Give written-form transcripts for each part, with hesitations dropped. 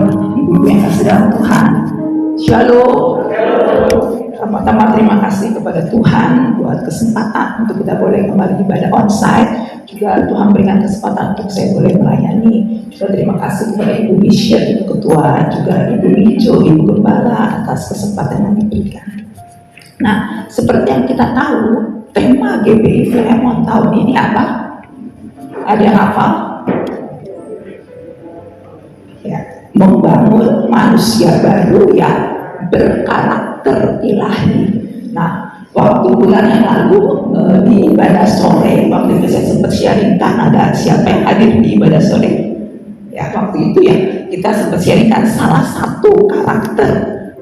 Ibu yang kasih dalam Tuhan. Shalom. Pertama-tama terima kasih kepada Tuhan buat kesempatan untuk kita boleh kembali ibadah onsite. Juga Tuhan berikan kesempatan untuk saya boleh melayani. Juga terima kasih kepada Ibu Bishop, Ibu Ketua, juga Ibu Lijo, Ibu Gembala atas kesempatan yang diberikan. Nah, seperti yang kita tahu, tema GBI Filemon tahun ini apa? Ada yang hafal? Ya, membangun manusia baru yang berkarakter ilahi. Nah, waktu bulan yang lalu di ibadah sore, waktu itu saya sempat sharingkan, ada siapa yang hadir di ibadah sore? Ya, waktu itu ya kita sempat sharingkan salah satu karakter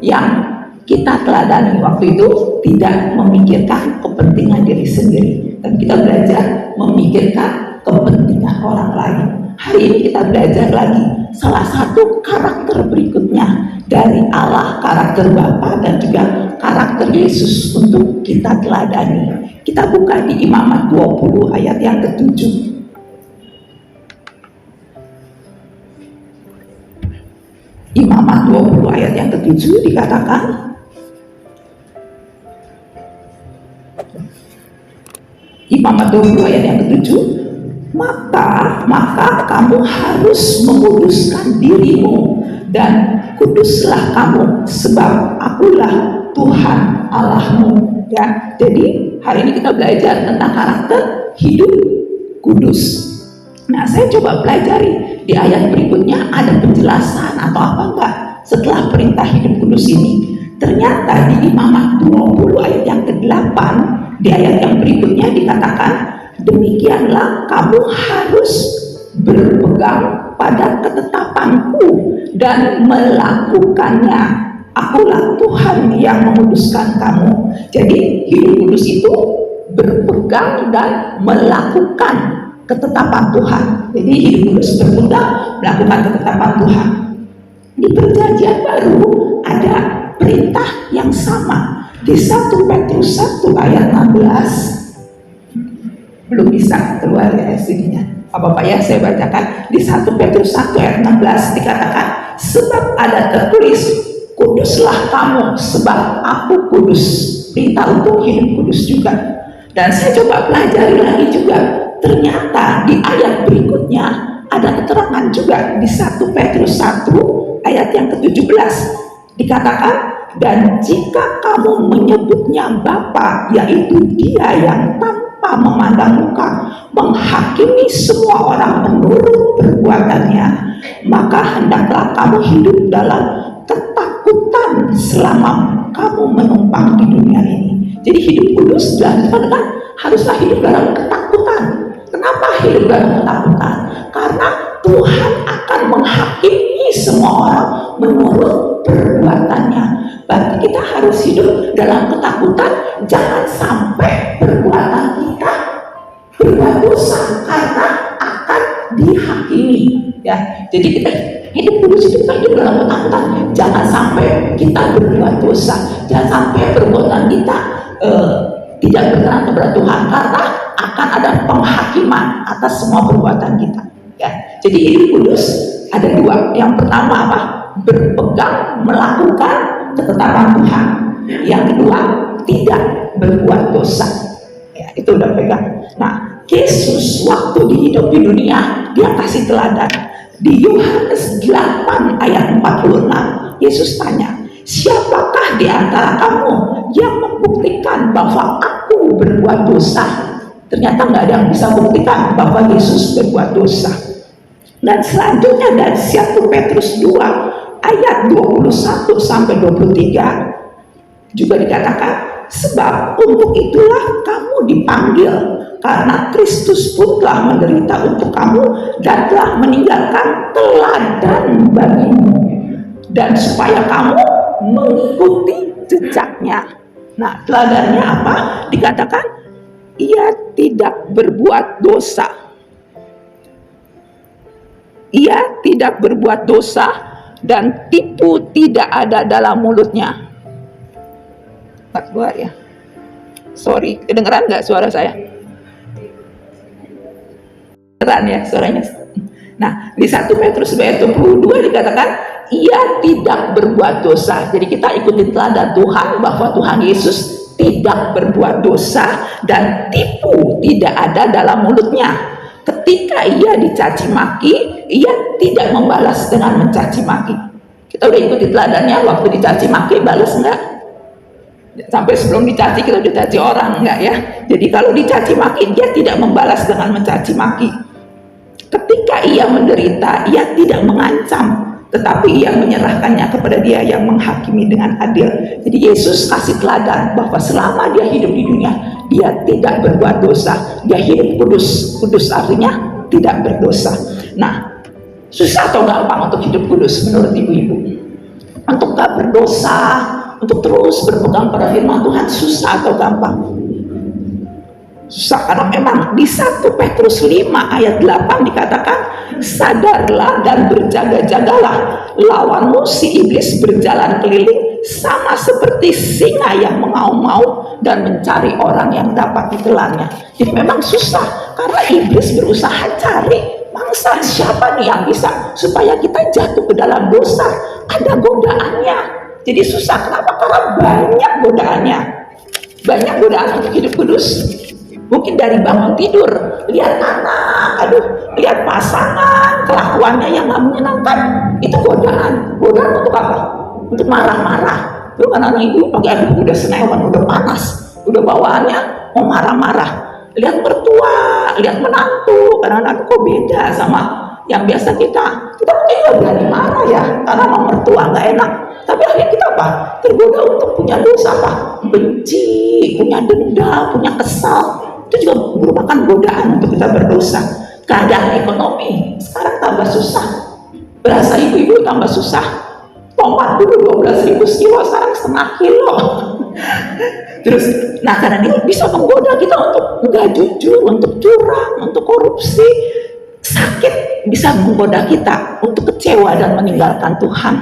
yang kita teladani waktu itu, tidak memikirkan kepentingan diri sendiri, tapi kita belajar memikirkan kepentingan orang lain. Hari ini kita belajar lagi salah satu karakter berikutnya dari Allah, karakter Bapa dan juga karakter Yesus untuk kita teladani. Kita buka di Imamat 20 ayat yang ke-7. Imamat 20 ayat yang ke-7 dikatakan, Imamat 20 ayat yang ke-7, maka kamu harus menguduskan dirimu dan kuduslah kamu, sebab akulah Tuhan Allahmu. Ya, jadi hari ini kita belajar tentang karakter hidup kudus. Nah, saya coba pelajari di ayat berikutnya ada penjelasan atau apa enggak setelah perintah hidup kudus ini. Ternyata di Imamat 20 ayat yang ke-8, di ayat yang berikutnya dikatakan, demikianlah kamu harus berpegang pada ketetapanku dan melakukannya. Akulah Tuhan yang menguduskan kamu. Jadi hidup kudus itu berpegang dan melakukan ketetapan Tuhan. Jadi hidup kudus berpegang melakukan ketetapan Tuhan. Di perjanjian baru ada perintah yang sama di 1 Petrus 1 ayat 16. Belum bisa keluar ya studinya. Apa-apa ya, saya bacakan di 1 Petrus 1 ayat 16 dikatakan, sebab ada tertulis, kuduslah kamu sebab aku kudus. Perintah untuk hidup kudus juga. Dan saya coba pelajari lagi juga, ternyata di ayat berikutnya ada keterangan juga di 1 Petrus 1 ayat yang ke-17 dikatakan, dan jika kamu menyebutnya Bapa, yaitu Dia yang tanpa memandang muka menghakimi semua orang menurut perbuatannya, maka hendaklah kamu hidup dalam ketakutan selama kamu menumpang di dunia ini. Jadi hidup kudus dan haruslah hidup dalam ketakutan. Kenapa hidup dalam ketakutan? Karena Tuhan akan menghakimi semua orang menurut perbuatannya. Berarti kita harus hidup dalam ketakutan, jangan sampai perbuatan kita berbuat dosa karena akan dihakimi. Ya, jadi kita hidup kudus itu hidup dalam ketakutan, jangan sampai kita berbuat dosa, jangan sampai perbuatan kita tidak berkenan kepada Tuhan, karena akan ada penghakiman atas semua perbuatan kita. Ya, jadi hidup kudus ada dua. Yang pertama apa? Berpegang melakukan ketetapan Tuhan. Yang kedua, tidak berbuat dosa. Ya, itu udah pegang. Nah, Yesus waktu hidup di dunia, dia kasih teladan. Di Yohanes 8 ayat 46, Yesus tanya, siapakah di antara kamu yang membuktikan bahwa aku berbuat dosa? Ternyata nggak ada yang bisa buktikan bahwa Yesus berbuat dosa. Dan selanjutnya dari 1 Petrus 2 ayat 21 sampai 23 juga dikatakan, sebab untuk itulah kamu dipanggil, karena Kristus pun telah menderita untuk kamu dan telah meninggalkan teladan bagimu, dan supaya kamu mengikuti jejaknya. Nah, teladannya apa? Dikatakan ia tidak berbuat dosa. Ia tidak berbuat dosa dan tipu tidak ada dalam mulutnya. Keluar ya. Sorry, kedengeran nggak suara saya? Kedengeran ya suaranya. Nah, di 1 Petrus ayat 22 dikatakan ia tidak berbuat dosa. Jadi kita ikuti teladan Tuhan bahwa Tuhan Yesus tidak berbuat dosa dan tipu tidak ada dalam mulutnya. Ketika ia dicaci maki, ia tidak membalas dengan mencaci maki. Kita udah ikuti teladannya, waktu dicaci maki balas enggak? Sampai sebelum dicaci kita udah caci orang enggak ya? Jadi kalau dicaci maki dia tidak membalas dengan mencaci maki. Ketika ia menderita, ia tidak mengancam, tetapi ia menyerahkannya kepada Dia yang menghakimi dengan adil. Jadi Yesus kasih teladan bahwa selama dia hidup di dunia, dia tidak berbuat dosa, dia hidup kudus. Kudus artinya tidak berdosa. Nah, susah atau gampang untuk hidup kudus menurut ibu-ibu? Untuk gak berdosa, untuk terus berpegang pada firman Tuhan, susah atau gampang? Susah, karena memang di 1 Petrus 5 ayat 8 dikatakan, sadarlah dan berjaga-jagalah, lawanmu si iblis berjalan keliling sama seperti singa yang mengaum-ngaum dan mencari orang yang dapat ditelannya. Jadi memang susah, karena iblis berusaha cari mangsa siapa nih yang bisa supaya kita jatuh ke dalam dosa. Ada godaannya. Jadi susah, kenapa? Karena banyak godaannya, banyak godaan untuk hidup kudus. Mungkin dari bangun tidur, lihat anak, lihat pasangan, kelakuannya yang gak menyenangkan, itu godaan. Godaan untuk apa? Untuk marah-marah. Itu kan anak ibu pagi udah senewan, udah panas, udah bawaannya mau marah-marah. Lihat mertua, lihat menantu, kadang-kadang kok beda sama yang biasa kita mungkin gak berani marah ya, karena sama mertua gak enak. Tapi akhirnya kita apa? Tergoda untuk punya dosa apa? Benci, punya dendam, punya kesal. Itu juga merupakan godaan untuk kita berdosa. Keadaan ekonomi sekarang tambah susah, berasa ibu-ibu tambah susah. Tomat dulu 12.000 kilo, sekarang setengah kilo. Terus, nah karena ini bisa menggoda kita untuk nggak jujur, untuk curang, untuk korupsi. Sakit bisa menggoda kita untuk kecewa dan meninggalkan Tuhan.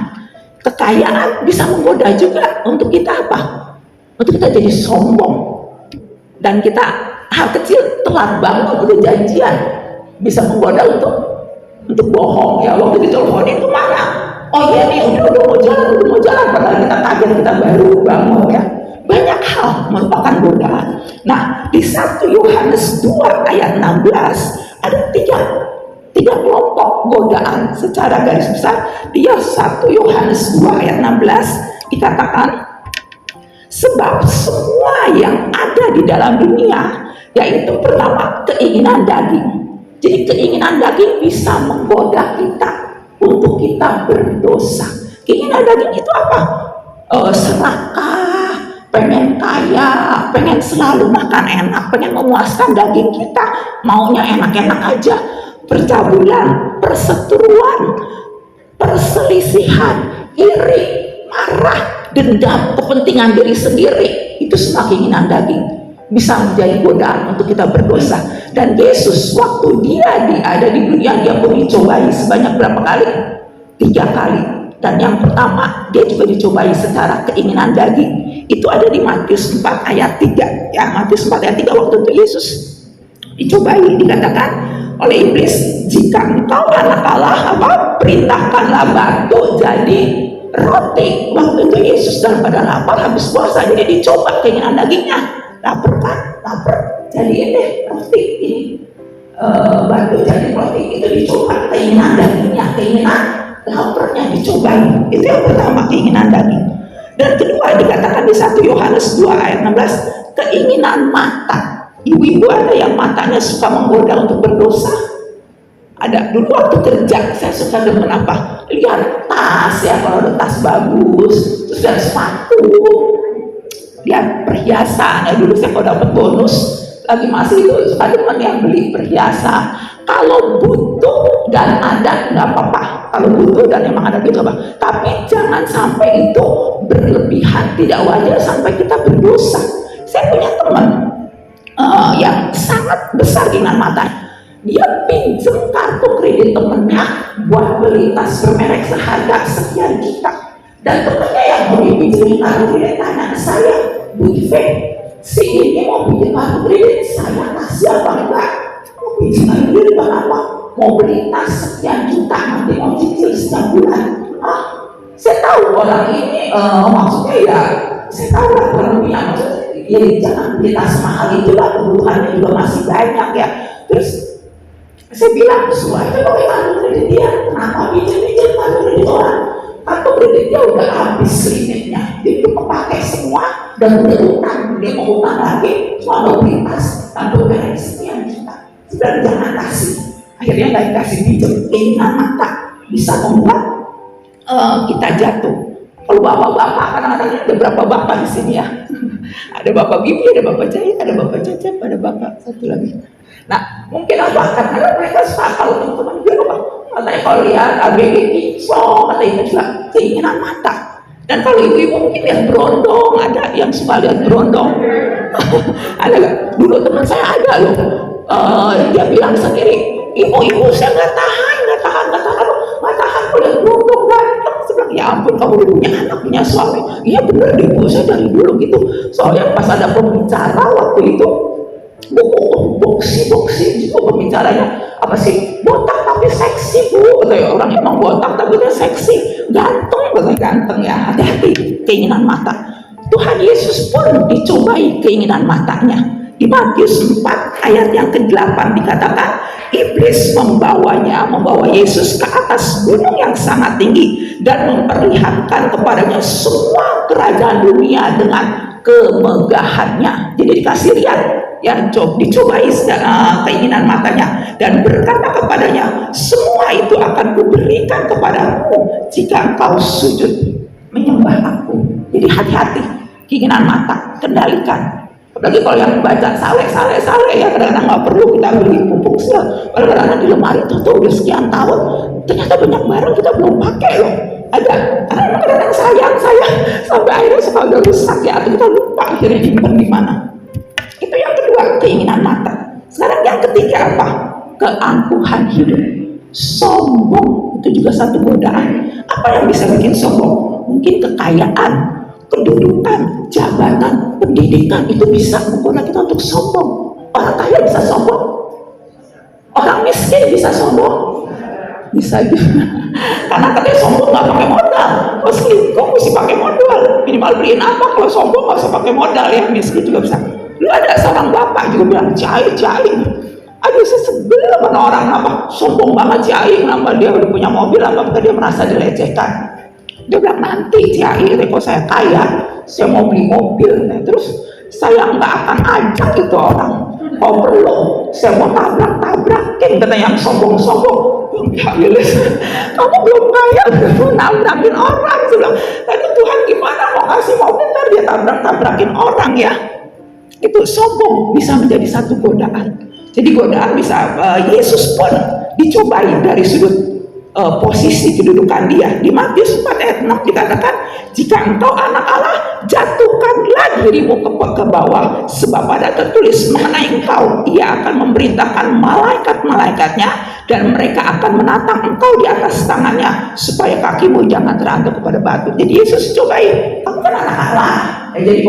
Kekayaan bisa menggoda juga untuk kita apa? Untuk kita jadi sombong. Dan kita hal kecil telat banget udah janjian, bisa menggoda untuk bohong ya. Waktu diteleponin itu mana? Oh iya nih udah mau jalan, padahal kita kaget, kita baru bangun ya. Banyak hal merupakan godaan. Nah, di 1 Yohanes 2 ayat 16 ada tiga kelompok godaan secara garis besar. Dia 1 Yohanes 2 ayat 16 dikatakan, sebab semua yang ada di dalam dunia, yaitu pertama keinginan daging. Jadi keinginan daging bisa menggoda kita untuk kita berdosa. Keinginan daging itu apa? Serakah, pengen kaya, pengen selalu makan enak, pengen memuaskan daging kita, maunya enak-enak aja. Percabulan, perseteruan, perselisihan, iri, marah, dendam, kepentingan diri sendiri, itu semua keinginan daging bisa menjadi godaan untuk kita berdosa. Dan Yesus waktu dia ada di dunia, dia pun dicobai sebanyak berapa kali? 3 kali. Dan yang pertama dia juga dicobai secara keinginan daging. Itu ada di Matius 4 ayat 3 ya. Matius 4 ayat 3, waktu itu Yesus dicobai, dikatakan oleh iblis, jika engkau anak Allah, perintahkanlah batu jadi roti. Waktu itu Yesus dalam keadaan lapar, habis puasa, jadi dicoba keinginan dagingnya. Lapar kan? Lapar, jadi ini roti, ini batu jadi roti. Itu dicoba keinginan dagingnya, keinginan laparnya dicobai. Itu yang pertama, keinginan daging. Dan kedua dikatakan di 1 Yohanes 2 ayat 16, keinginan mata. Ibu-ibu ada yang matanya suka menggoda untuk berdosa? Ada. Dulu waktu kerja saya suka demen apa? Lihat tas ya, kalau ada tas bagus, terus lihat sepatu, lihat perhiasan ya. Dulu saya kalau dapat bonus lagi masih itu suka demen yang beli perhiasan. Kalau butuh dan ada nggak apa-apa, kalau butuh dan emang ada gitu apa, tapi jangan sampai itu berlebihan, tidak wajar sampai kita berdosa. Saya punya teman yang sangat besar dengan matanya. Dia pinjam kartu kredit temennya buat beli tas bermerek seharga sekian juta. Dan temennya yang mau dipinjemin kartu kredit tanya ke saya, Bu Ive, si ini mau pinjam kartu kredit, saya kasih apa enggak? Mau pinjam kartu kredit apa? Mau beli tas sekian juta, nanti mau cicil setiap bulan. tahu orang ini maksudnya ya, saya tahu lah orang punya maksudnya ya jangan beli tas mahal itu lah, kebutuhannya juga masih banyak ya. Terus saya bilang, semuanya bagaimana kredit dia? Kenapa pinjam kartu kredit orang? Kartu kredit dia udah habis limitnya, dia itu kepakai semua dan udah utang, dia mau utang lagi, mau beli tas, kartu kredit sekian juta. Sudah jangan kasih. Akhirnya nggak dikasih pinjam, keinginan mata bisa membuat kita jatuh. Kalau bapak-bapak, kadang-kadang ada berapa bapak di sini ya? Ada bapak Bibi, ada bapak Jaya, ada bapak Cecep, ada bapak satu lagi. Nah, mungkin apa? Karena mereka suka kalau teman-teman dia apa? Katanya kalau lihat ABG, so kata itu juga keinginan mata. Dan kalau ibu-ibu mungkin lihat berondong, ada yang suka lihat berondong. Ada nggak? Dulu teman saya ada loh. Dia bilang sendiri, ibu-ibu saya nggak tahan kuliah berondong ganteng. Saya bilang, ya ampun kamu udah punya anak, punya suami. Iya bener deh bu, saya dari dulu gitu. Soalnya pas ada pembicara waktu itu, boksi itu pembicaranya apa sih, botak tapi seksi bu, katanya orang emang botak tapi dia seksi, ganteng ya. Hati-hati keinginan mata. Tuhan Yesus pun dicobai keinginan matanya. Di Matius 4 ayat yang ke-8 dikatakan, iblis membawa Yesus ke atas gunung yang sangat tinggi dan memperlihatkan kepadanya semua kerajaan dunia dengan kemegahannya. Jadi dikasih lihat ya, dicobai keinginan matanya dan berkata kepadanya, semua itu akan kuberikan kepadamu jika engkau sujud menyembah aku. Jadi hati-hati keinginan mata, kendalikan. Apalagi kalau yang baca saleh ya, kadang-kadang nggak perlu kita beli pupuk sel. Kadang-kadang di lemari itu tuh udah sekian tahun, ternyata banyak barang kita belum pakai loh. Ada, karena kadang-kadang sayang sampai akhirnya suka udah rusak ya, atau kita lupa akhirnya nyimpen di mana. Itu yang kedua, keinginan mata. Sekarang yang ketiga apa? Keangkuhan hidup. Sombong itu juga satu godaan. Apa yang bisa bikin sombong? Mungkin kekayaan, kedudukan, jabatan, pendidikan itu bisa menggoda kita untuk sombong. Orang kaya bisa sombong, orang miskin bisa sombong, bisa juga. Karena katanya sombong nggak pakai modal. Kalau selingkuh mesti pakai modal. Minimal beliin apa, kalau sombong nggak usah pakai modal ya. Miskin juga bisa. Lu ada seorang bapak juga bilang jahil. Aduh saya sebel sama orang apa sombong banget jahil. Kenapa dia udah punya mobil, apa dia merasa dilecehkan. Dia bilang nanti ya akhirnya kalau saya kaya, saya mau beli mobil. Nah, terus saya nggak akan ajak itu orang. Kalau perlu saya mau tabrakin, kata yang sombong. Kamu belum kaya, kamu nabrakin orang. Saya bilang, tadi Tuhan gimana mau kasih mobil, ntar dia tabrakin orang ya. Itu sombong bisa menjadi satu godaan. Jadi godaan bisa Yesus pun dicobai dari sudut posisi kedudukan dia. Di Matius 4 ayat 6 dikatakan, jika engkau anak Allah, jatuhkanlah dirimu ke bawah, sebab ada tertulis mengenai engkau, ia akan memerintahkan malaikat-malaikatnya dan mereka akan menatang engkau di atas tangannya supaya kakimu jangan terantuk kepada batu. Jadi Yesus cobai, kamu kan anak Allah. Jadi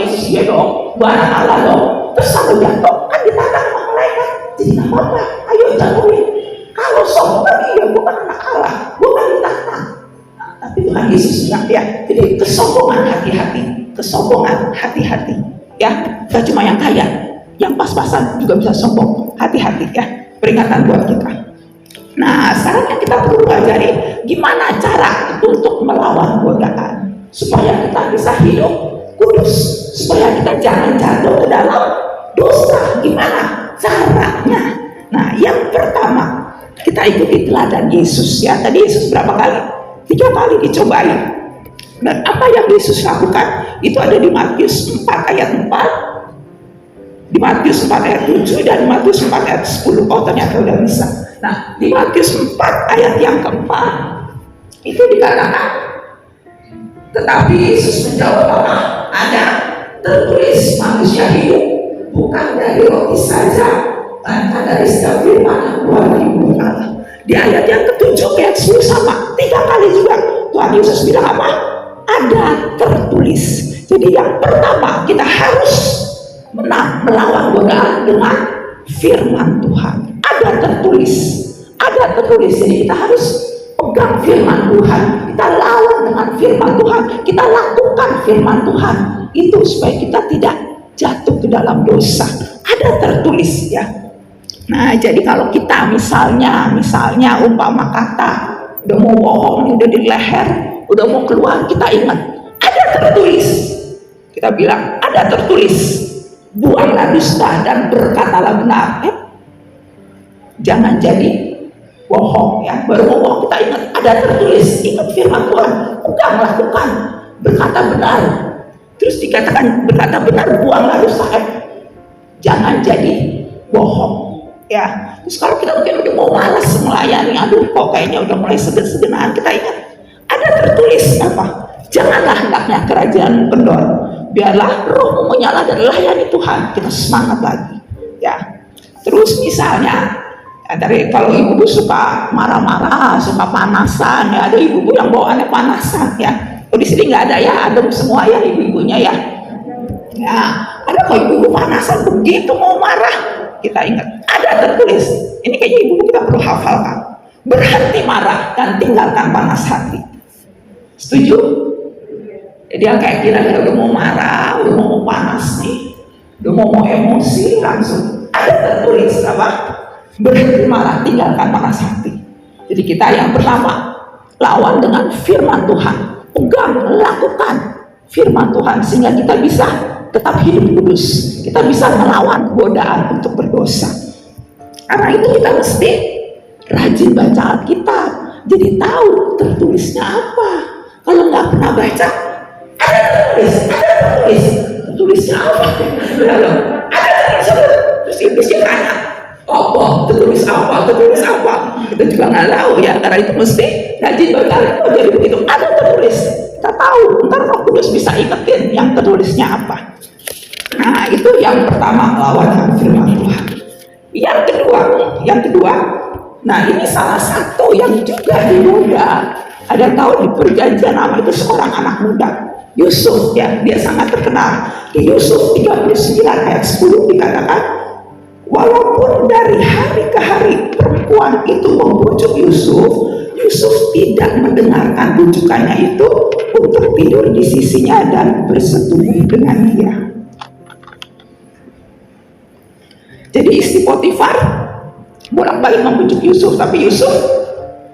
Yesus dia dong, gua anak Allah dong. Terus kalau jatuh kan ditantang malaikat, jadi nggak apa-apa, ayo jatuhin. Kalau sombong ya bukan anak Allah, bukan ditantang. Tapi Tuhan Yesus bilang ya, jadi kesombongan hati-hati ya. Gak cuma yang kaya, yang pas-pasan juga bisa sombong. Hati-hati ya, peringatan buat kita. Nah sekarang yang kita perlu pelajari gimana cara untuk melawan godaan supaya kita bisa hidup kudus, supaya kita jangan jatuh ke dalam dosa. Gimana caranya? Nah yang pertama, kita ikuti teladan Yesus ya. Tadi Yesus berapa kali? 3 kali dicobai. Dan apa yang Yesus lakukan? Itu ada di Matius 4 ayat 4, di Matius 4 ayat 7, dan di Matius 4 ayat 10. Oh ternyata udah bisa. Nah di Matius 4 ayat yang keempat itu dikatakan, tetapi Yesus menjawab, apa? Ada tertulis manusia hidup bukan dari roti saja, maka dari setiap firman yang keluar dari mulut Allah. Di ayat yang ke-7 ayat 10 sama, 3 kali juga Tuhan Yesus bilang apa? Ada tertulis. Jadi yang pertama kita harus melawan godaan dengan firman Tuhan. Ada tertulis. Jadi kita harus pegang firman Tuhan, kita lawan dengan firman firman Tuhan, kita lakukan firman Tuhan itu supaya kita tidak jatuh ke dalam dosa. Ada tertulis ya. Nah, jadi kalau kita misalnya umpama kata udah mau bohong, udah di leher, udah mau keluar, kita ingat ada tertulis. Kita bilang ada tertulis, buanglah dusta dan berkatalah benar. Jangan jadi bohong ya. Baru mau bohong kita ingat ada tertulis, ingat firman Tuhan, pegang, lakukan, berkata benar. Terus dikatakan berkata benar, buanglah dusta. Jangan jadi bohong ya. Terus kalau kita mungkin udah mau malas melayani, aduh kok kayaknya udah mulai segen-segenan, kita ingat ada tertulis apa? Janganlah hendaknya kerajaan kendor, biarlah rohmu menyala dan layani Tuhan. Kita semangat lagi ya. Terus misalnya dari kalau ibu-ibu suka marah-marah, suka panasan ya, ada ibu-ibu yang bawaannya panasan ya. Oh, di sini nggak ada ya, adem semua ya ibu-ibunya ya. Ya, ada kok ibu-ibu panasan begitu mau marah, kita ingat ada tertulis. Ini kayaknya ibu-ibu kita perlu hafalkan. Berhenti marah dan tinggalkan panas hati. Setuju? Jadi yang kayak kira-kira udah mau marah, udah mau panas nih, udah mau emosi, langsung ada tertulis apa? Berhenti marah, tinggalkan panas hati. Jadi kita yang pertama lawan dengan firman Tuhan, pegang, lakukan firman Tuhan sehingga kita bisa tetap hidup kudus. Kita bisa melawan godaan untuk berdosa. Karena itu kita mesti rajin baca Alkitab, jadi tahu tertulisnya apa. Kalau nggak pernah baca, ada tertulis, tertulisnya apa? Ada tertulis, terus iblisnya tanya, tertulis apa? Kita juga nggak tahu ya, karena itu mesti rajin baca Alkitab. Jadi begitu ada tertulis, kita tahu. Ntar Roh Kudus bisa ingetin yang tertulisnya apa. Nah, itu yang pertama, lawan firman Tuhan. Yang kedua, nah ini salah satu yang juga digoda. Ada tahu di Perjanjian Lama itu seorang anak muda, Yusuf ya, dia sangat terkenal. Di Yusuf 39 ayat 10 dikatakan, walaupun dari hari ke hari perempuan itu membujuk Yusuf tidak mendengarkan bujukannya itu untuk tidur di sisinya dan bersetubuh dengan dia. Jadi istri Potifar bolak-balik membujuk Yusuf, tapi Yusuf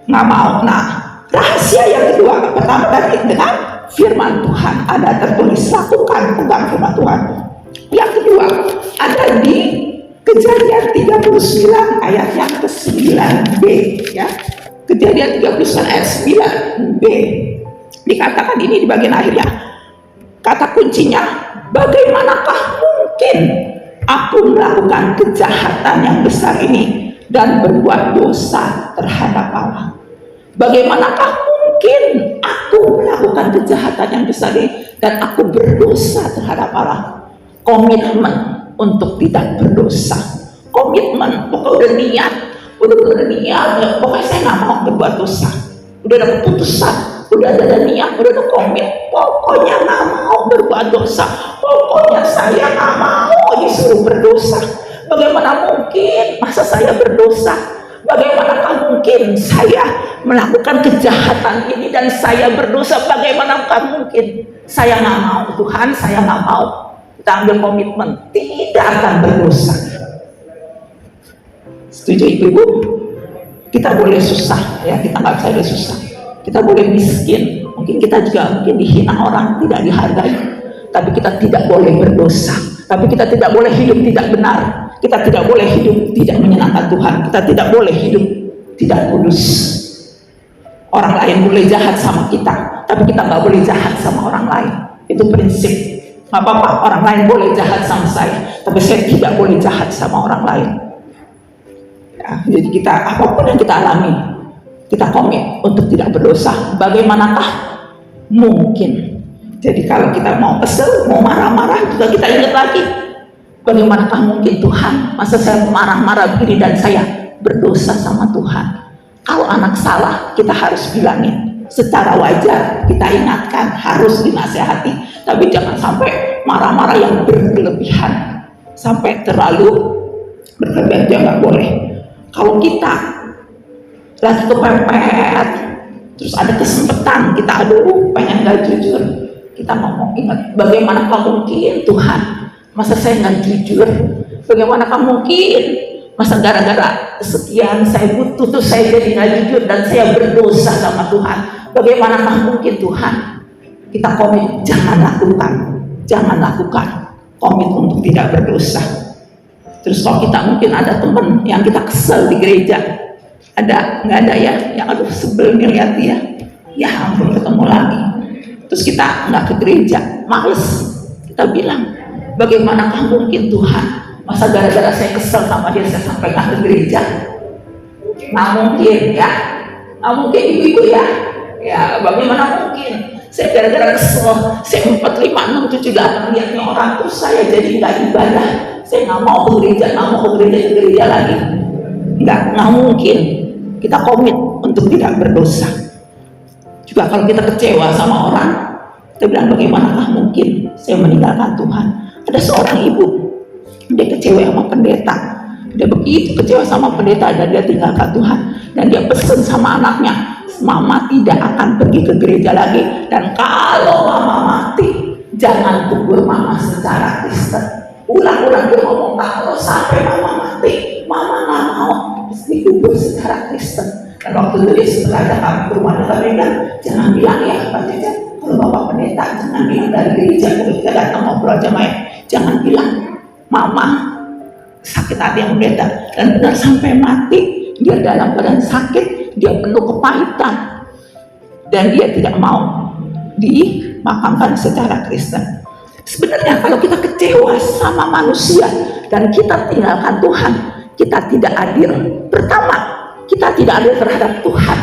nggak mau. Nah, rahasia yang kedua, pertama tadi dengan firman Tuhan, ada tertulis, lakukan, pegang firman Tuhan. Yang kedua ada di Kejadian 39 ayat yang ke-9b ya. Kejadian 39 ayat 9b dikatakan ini di bagian akhirnya, kata kuncinya, bagaimanakah mungkin aku melakukan kejahatan yang besar ini dan berbuat dosa terhadap Allah. Bagaimanakah mungkin aku melakukan kejahatan yang besar ini dan aku berdosa terhadap Allah. Komitmen untuk tidak berdosa. Komitmen, pokoknya udah niat, pokoknya saya nggak mau berbuat dosa. Udah ada keputusan, udah ada niat, udah ada komit, pokoknya nggak mau berbuat dosa. Pokoknya saya nggak mau disuruh berdosa. Bagaimana mungkin masa saya berdosa? Bagaimana mungkin saya melakukan kejahatan ini dan saya berdosa? Bagaimana mungkin? Saya nggak mau, Tuhan, saya nggak mau. Kita ambil komitmen tidak akan berdosa. Setuju ibu-ibu? Kita boleh susah ya, kita nggak bisa susah. Kita boleh miskin, mungkin kita juga dihina orang, tidak dihargai. Tapi kita tidak boleh berdosa. Tapi kita tidak boleh hidup tidak benar. Kita tidak boleh hidup tidak menyenangkan Tuhan. Kita tidak boleh hidup tidak kudus. Orang lain boleh jahat sama kita, tapi kita nggak boleh jahat sama orang lain. Itu prinsip. Nggak apa-apa, orang lain boleh jahat sama saya, tapi saya tidak boleh jahat sama orang lain. Ya, jadi kita, apapun yang kita alami, kita komit untuk tidak berdosa. Bagaimanakah mungkin? Jadi kalau kita mau kesel, mau marah-marah, juga kita ingat lagi, bagaimanakah mungkin Tuhan, masa saya marah-marah begini dan saya berdosa sama Tuhan. Kalau anak salah, kita harus bilangin. Secara wajar kita ingatkan, harus dinasehati, tapi jangan sampai marah-marah yang berlebihan, sampai terlalu berlebihan, nggak boleh. Kalau kita lagi kepepet, Terus ada kesempatan kita pengen gak jujur, kita ngomong, ingat, bagaimana mungkin Tuhan, masa saya nggak jujur? Bagaimana mungkin, masa gara-gara sekian saya butuh tuh saya jadi nggak jujur dan saya berdosa sama Tuhan? Bagaimana mungkin Tuhan? Kita komit, jangan lakukan, komit untuk tidak berdosa. Terus kalau kita mungkin ada teman yang kita kesel di gereja, nggak ada ya, yang aduh sebel nih lihat dia, ya ampun ketemu lagi. Terus kita nggak ke gereja, males, kita bilang, bagaimana mungkin Tuhan? Masa gara-gara saya kesel sama dia saya sampai nggak ke gereja? Nggak mungkin ya, nggak mungkin ibu ya bagaimana mungkin? Saya gara-gara kesel, saya 4, 5, 6, 7, 8 lihatnya orang, terus saya jadi nggak ibadah, saya nggak mau ke gereja lagi. Nggak mungkin. Kita komit untuk tidak berdosa. Juga kalau kita kecewa sama orang, kita bilang, bagaimanakah mungkin saya meninggalkan Tuhan? Ada seorang ibu, dia kecewa sama pendeta, dia begitu kecewa sama pendeta dan dia tinggalkan Tuhan, dan dia pesan sama anaknya, mama tidak akan pergi ke gereja lagi, dan kalau mama mati jangan kubur mama secara Kristen. Ulang-ulang dia ngomong, kalau sampai mama mati, mama nggak mau dikubur secara Kristen. Dan waktu itu dia setelah datang ke rumah kita bilang, jangan bilang ya Pak Jajan, kalau Bapak Pendeta jangan bilang dari gereja, kalau kita datang ngobrol jemaat, jangan bilang mama sakit hati yang pendeta. Dan benar sampai mati dia dalam keadaan sakit, dia penuh kepahitan, dan dia tidak mau dimakamkan secara Kristen. Sebenarnya kalau kita kecewa sama manusia dan kita tinggalkan Tuhan, kita tidak adil. Pertama, kita tidak adil terhadap Tuhan.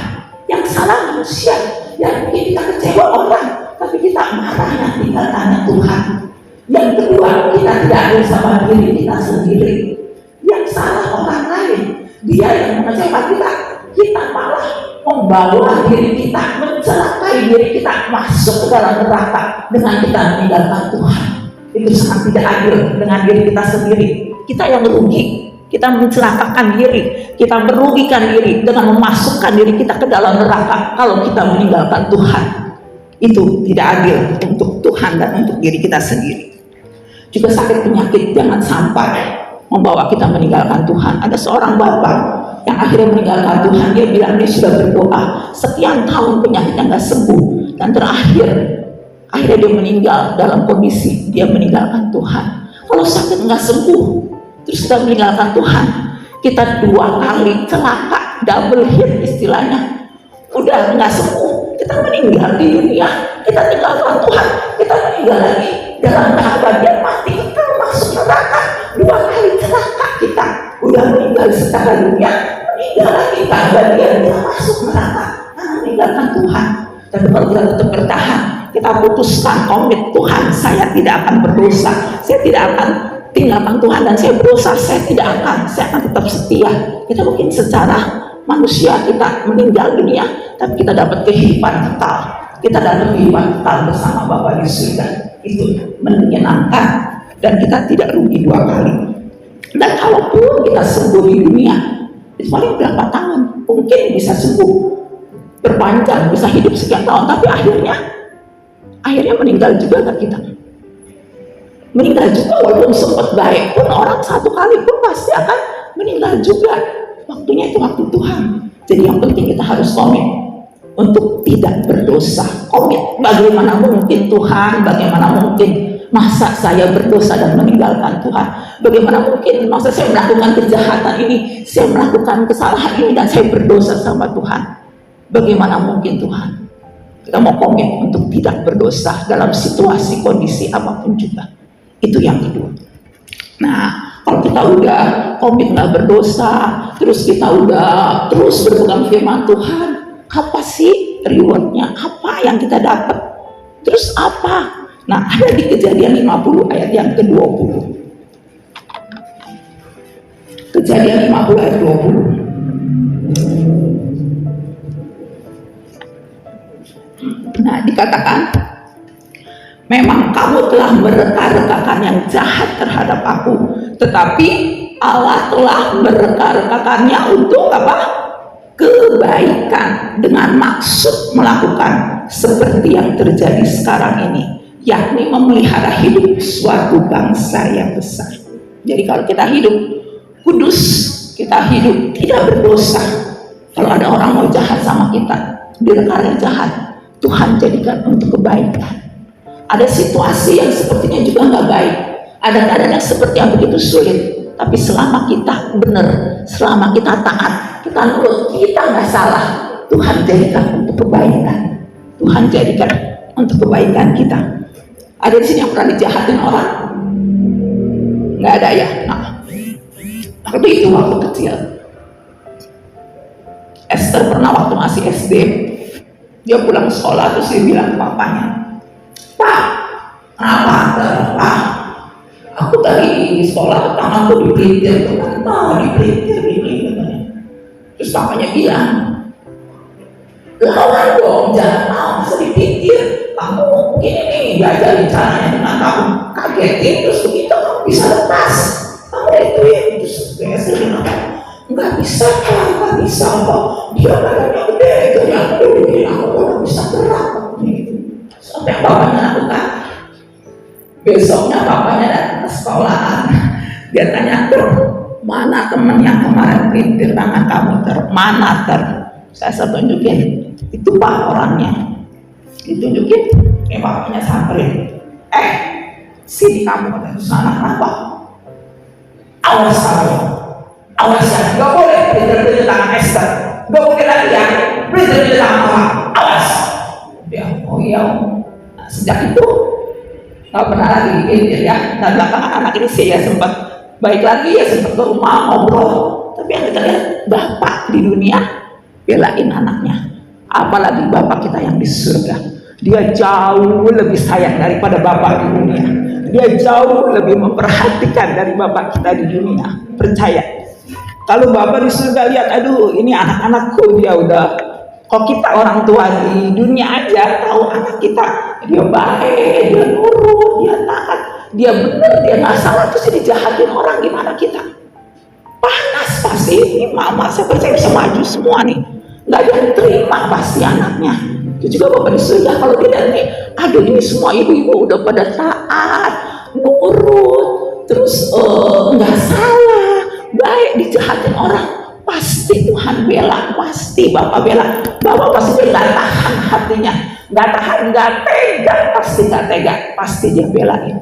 Yang salah manusia, yang mungkin kita kecewa orang, tapi kita marahnya tinggalkannya Tuhan. Yang kedua, kita tidak adil sama diri kita sendiri. Yang salah orang lain, dia yang mengecewakan kita malah membawa diri kita, mencelakai diri kita masuk ke dalam neraka dengan kita meninggalkan Tuhan. Itu sangat tidak adil dengan diri kita sendiri. Kita yang merugi, kita mencelakakan diri, kita merugikan diri dengan memasukkan diri kita ke dalam neraka kalau kita meninggalkan Tuhan. Itu tidak adil untuk Tuhan dan untuk diri kita sendiri. Juga sakit penyakit jangan sampai membawa kita meninggalkan Tuhan. Ada seorang bapak yang akhirnya meninggalkan Tuhan, dia bilang dia sudah berdoa sekian tahun penyakitnya nggak sembuh, dan akhirnya dia meninggal dalam kondisi dia meninggalkan Tuhan. Kalau sakit nggak sembuh, terus kita meninggalkan Tuhan, kita 2 kali celaka, double hit istilahnya, udah nggak sembuh, kita meninggal di dunia, kita tinggalkan Tuhan, kita meninggal lagi dalam keadaan mati, kita masuk neraka, 2 kali celaka kita. Udah meninggal secara dunia, meninggal lagi keadaan dia masuk neraka karena meninggalkan Tuhan. Dan kalau kita tetap bertahan, kita putuskan komit, Tuhan saya tidak akan berdosa, saya tidak akan tinggalkan Tuhan, dan saya berdosa, saya akan tetap setia. Kita mungkin secara manusia kita meninggal dunia, tapi kita dapat kehidupan kekal, kita dapat kehidupan kekal bersama Bapa di surga. Itu menyenangkan dan kita tidak rugi 2 kali. Dan kalaupun kita sembuh di dunia, itu paling berapa tahun, mungkin bisa sembuh, berpanjang, bisa hidup sekian tahun, tapi akhirnya meninggal juga kan kita. Meninggal juga, walaupun sempat baik pun, orang 1 kali pun pasti akan meninggal juga. Waktunya itu waktu Tuhan. Jadi yang penting kita harus komit untuk tidak berdosa. Komit, bagaimana mungkin Tuhan, bagaimana mungkin masa saya berdosa dan meninggalkan Tuhan? Bagaimana mungkin masa saya melakukan kejahatan ini, saya melakukan kesalahan ini dan saya berdosa sama Tuhan? Bagaimana mungkin Tuhan? Kita mau komit untuk tidak berdosa dalam situasi kondisi apapun juga. Itu yang kedua. Nah, kalau kita udah komit nggak berdosa, terus kita udah terus berpegang firman Tuhan, apa sih rewardnya? Apa yang kita dapat? Terus apa? Nah, ada di Kejadian 50 ayat yang ke-20. Kejadian 50 ayat 20. Nah, dikatakan, memang kamu telah mereka-rekakan yang jahat terhadap aku, tetapi Allah telah mereka-rekakannya untuk apa? kebaikan dengan maksud melakukan seperti yang terjadi sekarang ini, yakni memelihara hidup suatu bangsa yang besar. Jadi kalau kita hidup kudus, kita hidup tidak berdosa, kalau ada orang mau jahat sama kita, dia jahat, Tuhan jadikan untuk kebaikan. Ada situasi yang sepertinya juga nggak baik, ada keadaan yang seperti yang begitu sulit, tapi selama kita benar, selama kita taat, kita nurut, kita nggak salah, Tuhan jadikan untuk kebaikan. Tuhan jadikan untuk kebaikan kita. Ada di sini yang pernah dijahatin orang? Nggak ada ya? Nah, waktu itu waktu kecil, Esther pernah waktu masih SD, dia pulang sekolah terus dia bilang ke papanya, "Pak, kenapa? Pak, aku tadi di sekolah tanganku dipelintir, kenapa dipelintir ini?" Terus papanya bilang, "Lawan dong, jangan mau masa dipikir kamu mungkin ini diajarin caranya dengan kamu kagetin terus begitu kamu bisa lepas, kamu ituin." Terus saya sering nggak bisa kok, nggak bisa kok, dia badannya gede itu yang gede, aku nggak bisa gerak gitu. Sampai bapaknya lakukan. Besoknya bapaknya datang ke sekolahan, dia tanya, "Mana teman yang kemarin pelintir tangan kamu mana Saya tunjukin, itu Pak orangnya. Ditunjukin, bapaknya samperin, sini kamu, kata sana, kenapa? Awas kamu, awas ya, gak boleh pelintir tangan Esther, gak boleh lagi ya, pelintir tangan mama, awas." Dia, "Oh iya." Nah, sejak itu gak pernah lagi pelintir ya. Nah, belakangan anak ini sih ya sempat baik lagi ya, sempat ke rumah ngobrol, tapi yang kita lihat bapak di dunia belain anaknya, apalagi bapak kita yang di surga. Dia jauh lebih sayang daripada bapak di dunia, dia jauh lebih memperhatikan dari bapak kita di dunia. Percaya, kalau bapak di surga lihat, aduh ini anak-anakku, dia udah, kok kita orang tua di dunia aja tahu anak kita, dia baik, dia nurut, dia taat, dia benar, dia nggak salah, terus dijahatin orang, gimana kita? Panas pasti. Ini mama saya percaya bisa maju semua nih, nggak ada yang terima pasti anaknya. Itu juga bapak di surga kalau tidak nih, aduh ini semua ibu-ibu udah pada taat, nurut, terus nggak salah, baik, dijahatin orang, pasti Tuhan bela, pasti bapak bela. Bapak pasti nggak tahan hatinya, nggak tahan, nggak tega, pasti dia belain.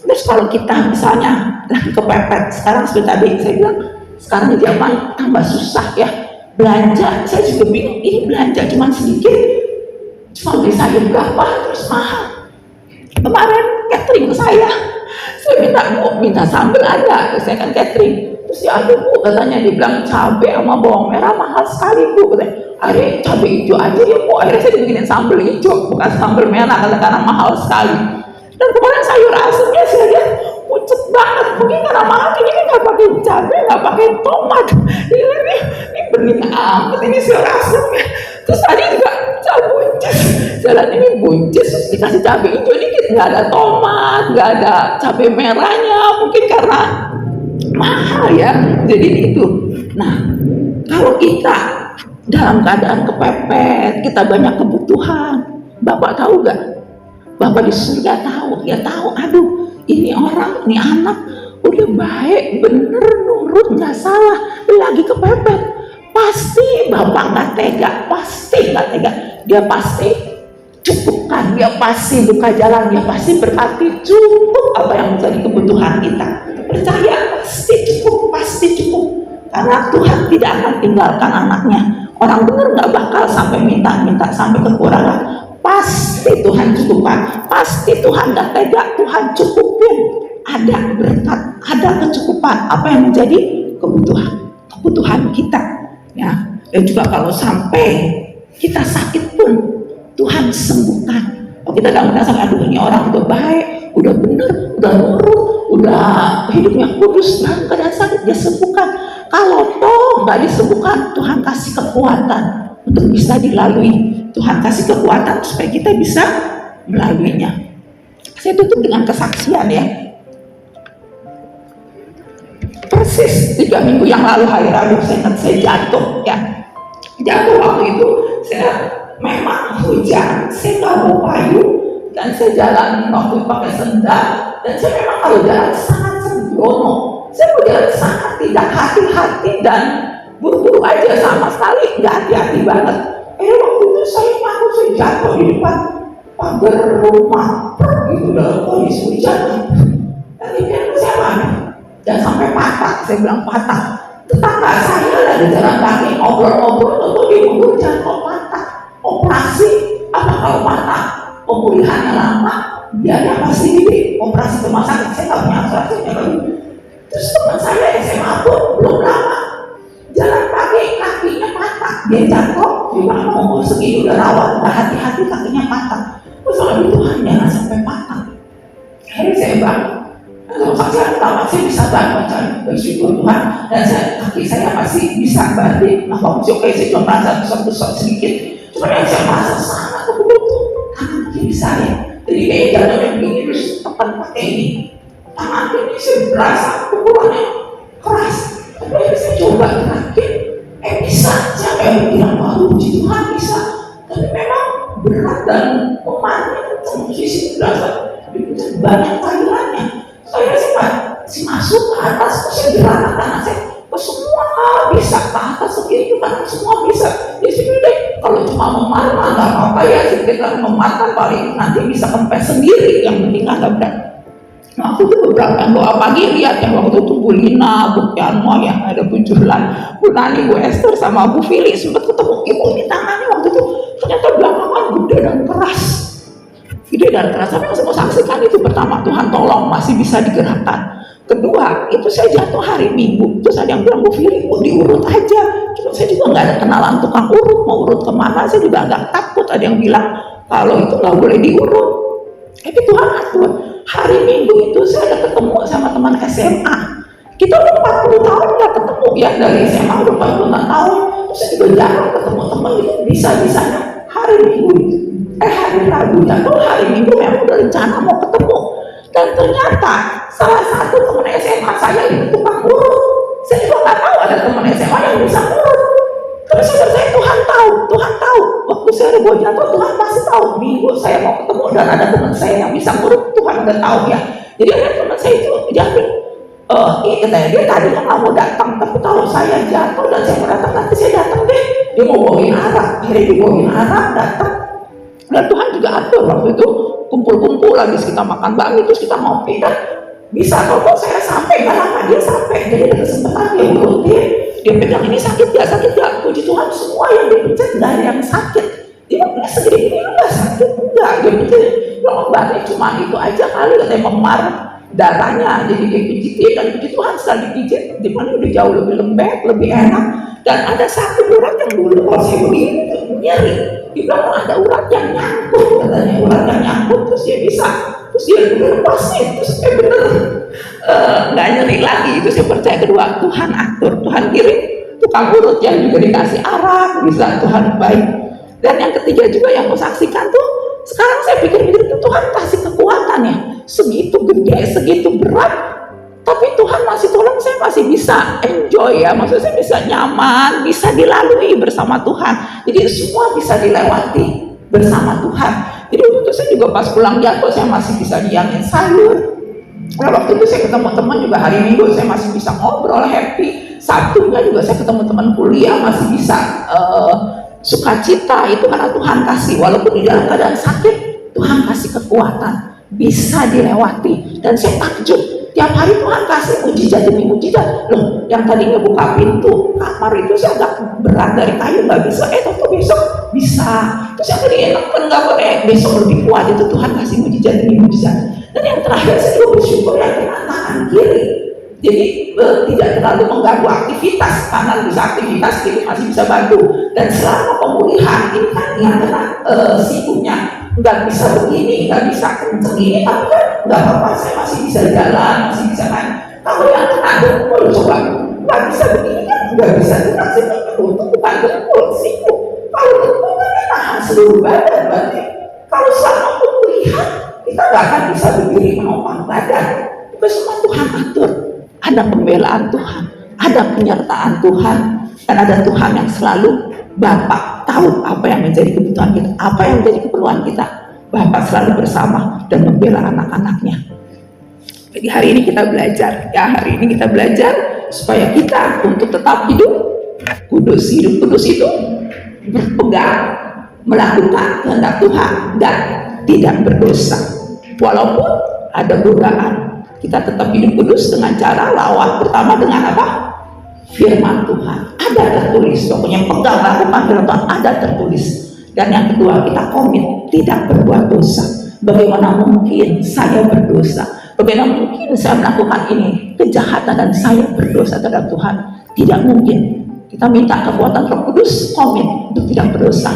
Terus kalau kita misalnya lagi kepepet, sekarang seperti tadi saya bilang, sekarang di zaman tambah susah ya, belanja, saya juga bingung, ini belanja cuma sedikit, cuma beli sayur berapa, terus mahal. Kemarin catering ke saya minta sambal ada, saya kan catering, terus ya aduh Bu, katanya dibilang cabai sama bawang merah mahal sekali Bu, katanya, "Akhirnya cabai hijau aja ya Bu." Akhirnya saya dibikinin sambal hijau, bukan sambal merah, karena mahal sekali. Dan kemarin sayur asemnya saya lihat pucet banget, mungkin karena mahal, ini nggak pakai cabai, nggak pakai tomat, ini bening amat ini sayur asemnya. Terus tadi juga cabai buncis, saya lihat ini buncis terus dikasih cabai hijau dikit, nggak ada tomat, nggak ada cabai merahnya, mungkin karena mahal ya, jadi itu. Nah, kalau kita dalam keadaan kepepet, kita banyak kebutuhan, Bapak tahu gak? Bapak di surga tahu, dia tahu, aduh ini orang, ini anak udah baik, bener, nurut, nggak salah, lagi kepepet, pasti Bapak nggak tega, dia pasti cukupkan, dia pasti buka jalan, dia pasti berarti cukup apa yang menjadi kebutuhan kita. Percaya, pasti cukup, karena Tuhan tidak akan tinggalkan anaknya. Orang benar nggak bakal sampai minta sampai kekurangan. Pasti Tuhan cukupkan, pasti Tuhan gak tega, Tuhan cukupin. Ada berkat, ada kecukupan, apa yang menjadi kebutuhan kita ya. Dan juga kalau sampai kita sakit pun Tuhan sembuhkan. Kalau kita gak merasa, aduh ini orang udah baik, udah bener, udah nurut, udah hidupnya kudus, dalam keadaan sakit, dia sembuhkan. Kalau toh gak disembuhkan, Tuhan kasih kekuatan untuk bisa dilalui. Tuhan kasih kekuatan supaya kita bisa melaluinya. Saya tutup dengan kesaksian ya. Persis 3 minggu yang lalu hari Rabu saya jatuh ya. Jatuh waktu itu saya memang hujan, saya nggak mau payung, dan saya jalan waktu itu pakai sendal, dan saya memang kalau jalan sangat sembrono, saya berjalan sangat tidak hati-hati dan buru-buru aja, sama sekali nggak hati-hati banget. Waktu itu saya jatuh di depan pagar rumah, gitu dalam kondisi hujan. Dan ini saya mana? Dan sampai patah, saya bilang patah. Tetangga saya lagi jalan kaki ngobrol-ngobrol, tentu dia hujan kok patah. Operasi apa kalau patah? Pemulihannya lama, biaya pasti gede. Operasi ke rumah sakit, saya nggak punya asuransinya lagi. Terus teman saya SMA pun belum lama jalan kaki, kakinya patah, dia jatuh, dia bilang mau segini udah rawat, udah hati-hati kakinya patah. Terus kalau Tuhan jangan sampai patah. Akhirnya saya bangun. Kalau saya pertama saya bisa bangun, bersyukur Tuhan, dan kaki saya masih bisa balik. Nah, waktu oke, saya cuma merasa besar-besar sedikit. Cuma yang saya merasa sangat kebetulan tangan kiri saya. Jadi kayak jalannya begini terus tekan pakai ini. Tangan kiri saya berasa pukulannya keras. Tapi saya coba terakhir, bisa. Siapa yang bilang baru puji Tuhan bisa. Tapi memang berat dan memanen. Sisi berasa banyak panggilannya. Saya sih masuk ke atas, saya gerak tangan saya ke semua bisa, ke atas segini juga semua bisa. Di sini deh, kalau cuma memarah nggak apa-apa ya, kita memarah paling nanti bisa kempes sendiri, yang penting nggak berat. Nah, aku tuh beberapa doa pagi lihat yang waktu itu Bu Lina, Bu Piano yang ada Bu Julan, Bu Nani, Bu Esther sama Bu Fili sempat ketemu. Ibu ini tangannya waktu itu ternyata belakangan gede dan keras. Ide dan kerasa yang saya mau saksikan itu pertama, Tuhan tolong masih bisa digerakkan. Kedua, itu saya jatuh hari Minggu, terus ada yang bilang Bu Fili diurut aja. Cuma saya juga nggak ada kenalan tukang urut, mau urut kemana saya juga agak takut. Ada yang bilang kalau itu nggak boleh diurut. Tapi Tuhan atur. Hari Minggu itu saya ada ketemu sama teman SMA. Kita udah 40 tahun nggak ketemu ya, dari SMA udah 40 tahun. Terus saya juga jarang ketemu teman itu, bisa-bisanya hari Minggu itu. Hari Rabu atau hari Minggu memang udah rencana mau ketemu, dan ternyata salah satu teman SMA saya itu tukang urut. Saya juga nggak tahu ada teman SMA yang bisa urut. Terus saya Tuhan tahu. Waktu saya mau jatuh Tuhan pasti tahu. Minggu saya mau ketemu dan ada teman saya yang bisa urut, Tuhan udah tahu ya. Jadi ada teman saya itu jatuh. Dia tadi kan mau datang, tapi kalau saya jatuh dan saya mau datang nanti saya datang deh. Dia mau bawain arak, akhirnya dia bawain arak datang. Dan Tuhan juga atur waktu itu kumpul-kumpul lagi, kita makan bakmi terus kita ngopi dan bisa kalau saya sampai nggak lama dia sampai, jadi ada kesempatan dia urutin, dia pegang ini sakit ya, puji Tuhan semua yang dipencet nggak ada yang sakit. Dia punya segede ini nggak sakit, enggak, dia betul ya obatnya cuma itu aja kali, katanya memar darahnya, jadi dia pijit dan puji Tuhan setelah dipijit di mana udah jauh lebih lembek, lebih enak. Dan ada satu urat yang dulu kalau saya begini nyeri, dia bilang ada urat yang nyangkut, katanya urat yang nyangkut, terus dia bisa, terus dia lepas nih, terus saya bener nggak nyeri lagi. Itu saya percaya kedua, Tuhan atur, Tuhan kirim tukang urut yang juga dikasih arak, bisa, Tuhan baik. Dan yang ketiga juga yang mau saksikan tuh, sekarang saya pikir Tuhan kasih kekuatan ya, segitu gede, segitu berat, tapi Tuhan masih tolong saya masih bisa enjoy ya, maksudnya saya bisa nyaman, bisa dilalui bersama Tuhan. Jadi semua bisa dilewati bersama Tuhan. Jadi waktu itu saya juga pas pulang jatuh saya masih bisa diamin sayur. Nah, waktu itu saya ketemu teman juga hari Minggu saya masih bisa ngobrol happy. Sabtunya juga saya ketemu teman kuliah masih bisa sukacita, itu karena Tuhan kasih. Walaupun di dalam keadaan sakit Tuhan kasih kekuatan, bisa dilewati. Dan saya takjub, tiap hari Tuhan kasih mujizat demi mujizat. Loh, yang tadinya buka pintu kamar itu saya agak berat dari kayu nggak bisa, tentu besok bisa. Terus yang tadi enak kan nggak boleh, besok lebih kuat. Itu Tuhan kasih mujizat demi mujizat. Dan yang terakhir saya juga bersyukur yang kena tangan kiri. Jadi tidak terlalu mengganggu aktivitas, kanan bisa aktivitas, kiri masih bisa bantu. Dan selama pemulihan ini kan yang kena sikunya nggak bisa begini, nggak bisa kenceng ini, tapi kan nggak apa-apa, saya masih bisa jalan, masih bisa kan. Kalau yang kena dengkul coba, nggak bisa begini kan, nggak bisa gerak, saya untuk bukan dengkul, siku. Kalau dengkul kan nahan seluruh badan, berarti kalau selama pemulihan kita nggak akan bisa berdiri menopang badan. Itu semua Tuhan atur. Ada pembelaan Tuhan, ada penyertaan Tuhan, dan ada Tuhan yang selalu Bapak tahu apa yang menjadi kebutuhan kita, apa yang menjadi keperluan kita. Bapak selalu bersama dan membela anak-anaknya. Jadi hari ini kita belajar, supaya kita untuk tetap hidup kudus. Hidup kudus itu berpegang, melakukan kehendak Tuhan dan tidak berdosa. Walaupun ada godaan, kita tetap hidup kudus dengan cara lawan. Pertama dengan apa? Firman Tuhan. Ada tertulis, pokoknya pegang lakukan firman Tuhan, ada tertulis. Dan yang kedua, kita komit tidak berbuat dosa. Bagaimana mungkin saya berdosa? Bagaimana mungkin saya melakukan ini kejahatan dan saya berdosa terhadap Tuhan? Tidak mungkin. Kita minta kekuatan Roh Kudus, komit untuk tidak berdosa.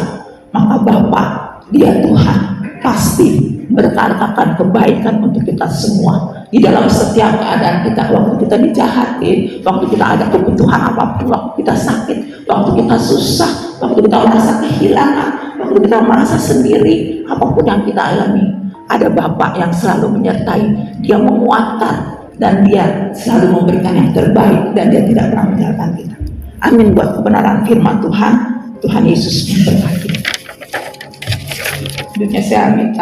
Maka Bapa, Dia Tuhan, pasti berkatakan kebaikan untuk kita semua. Di dalam setiap keadaan kita, waktu kita dijahatin, waktu kita ada kebutuhan apapun, waktu kita sakit, waktu kita susah, waktu kita merasa kehilangan, waktu kita merasa sendiri, apapun yang kita alami, ada Bapa yang selalu menyertai. Dia menguatkan dan Dia selalu memberikan yang terbaik, dan Dia tidak pernah meninggalkan kita. Amin buat kebenaran firman Tuhan. Tuhan Yesus memberkati. Dunia saya minta